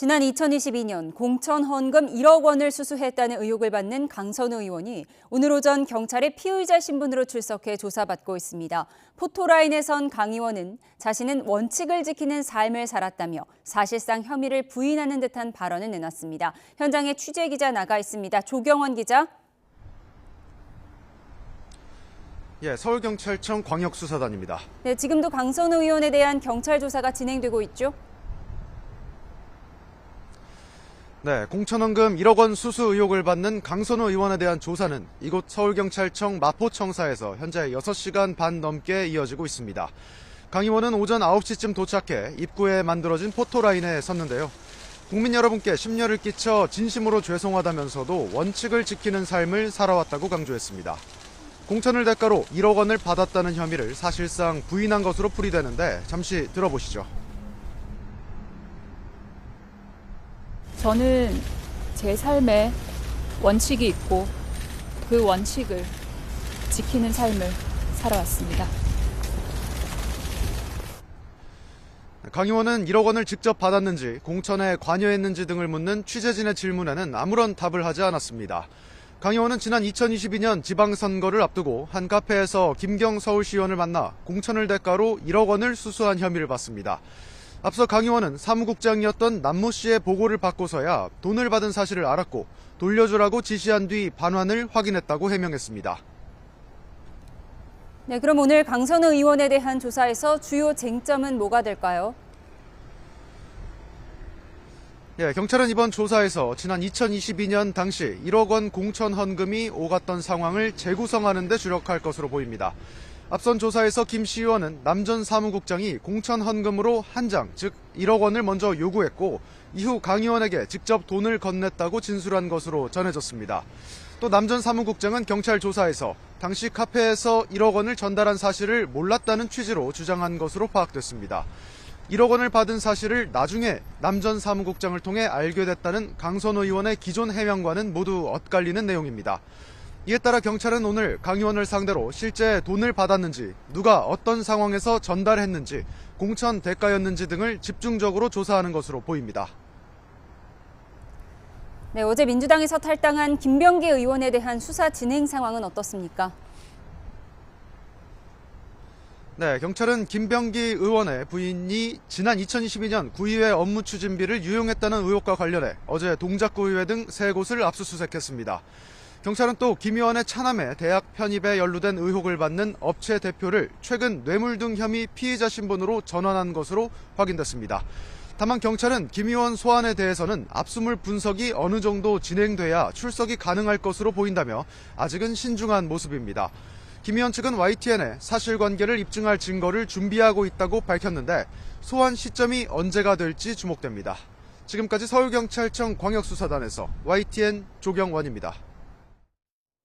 지난 2022년 공천 헌금 1억 원을 수수했다는 의혹을 받는 강선우 의원이 오늘 오전 경찰의 피의자 신분으로 출석해 조사받고 있습니다. 포토라인에 선 강 의원은 자신은 원칙을 지키는 삶을 살았다며 사실상 혐의를 부인하는 듯한 발언을 내놨습니다. 현장에 취재기자 나가 있습니다. 조경원 기자. 서울경찰청 광역수사단입니다. 네, 지금도 강선우 의원에 대한 경찰 조사가 진행되고 있죠? 네, 공천헌금 1억 원 수수 의혹을 받는 강선우 의원에 대한 조사는 이곳 서울경찰청 마포청사에서 현재 6시간 반 넘게 이어지고 있습니다. 강 의원은 오전 9시쯤 도착해 입구에 만들어진 포토라인에 섰는데요. 국민 여러분께 심려를 끼쳐 진심으로 죄송하다면서도 원칙을 지키는 삶을 살아왔다고 강조했습니다. 공천을 대가로 1억 원을 받았다는 혐의를 사실상 부인한 것으로 풀이되는데 잠시 들어보시죠. 저는 제 삶에 원칙이 있고 그 원칙을 지키는 삶을 살아왔습니다. 강 의원은 1억 원을 직접 받았는지 공천에 관여했는지 등을 묻는 취재진의 질문에는 아무런 답을 하지 않았습니다. 강 의원은 지난 2022년 지방선거를 앞두고 한 카페에서 김경 서울시의원을 만나 공천을 대가로 1억 원을 수수한 혐의를 받습니다. 앞서 강 의원은 사무국장이었던 남모 씨의 보고를 받고서야 돈을 받은 사실을 알았고 돌려주라고 지시한 뒤 반환을 확인했다고 해명했습니다. 네, 그럼 오늘 강선우 의원에 대한 조사에서 주요 쟁점은 뭐가 될까요? 경찰은 이번 조사에서 지난 2022년 당시 1억 원 공천 헌금이 오갔던 상황을 재구성하는 데 주력할 것으로 보입니다. 앞선 조사에서 김 시 의원은 남 전 사무국장이 공천 헌금으로 한 장, 즉 1억 원을 먼저 요구했고 이후 강 의원에게 직접 돈을 건넸다고 진술한 것으로 전해졌습니다. 또 남 전 사무국장은 경찰 조사에서 당시 카페에서 1억 원을 전달한 사실을 몰랐다는 취지로 주장한 것으로 파악됐습니다. 1억 원을 받은 사실을 나중에 남 전 사무국장을 통해 알게 됐다는 강선우 의원의 기존 해명과는 모두 엇갈리는 내용입니다. 이에 따라 경찰은 오늘 강 의원을 상대로 실제 돈을 받았는지, 누가 어떤 상황에서 전달했는지, 공천 대가였는지 등을 집중적으로 조사하는 것으로 보입니다. 네, 어제 민주당에서 탈당한 김병기 의원에 대한 수사 진행 상황은 어떻습니까? 네, 경찰은 김병기 의원의 부인이 지난 2022년 구의회 업무 추진비를 유용했다는 의혹과 관련해 어제 동작구의회 등 3곳을 압수수색했습니다. 경찰은 또 김 의원의 차남의 대학 편입에 연루된 의혹을 받는 업체 대표를 최근 뇌물 등 혐의 피의자 신분으로 전환한 것으로 확인됐습니다. 다만 경찰은 김 의원 소환에 대해서는 압수물 분석이 어느 정도 진행돼야 출석이 가능할 것으로 보인다며 아직은 신중한 모습입니다. 김 의원 측은 YTN에 사실관계를 입증할 증거를 준비하고 있다고 밝혔는데 소환 시점이 언제가 될지 주목됩니다. 지금까지 서울경찰청 광역수사단에서 YTN 조경원입니다.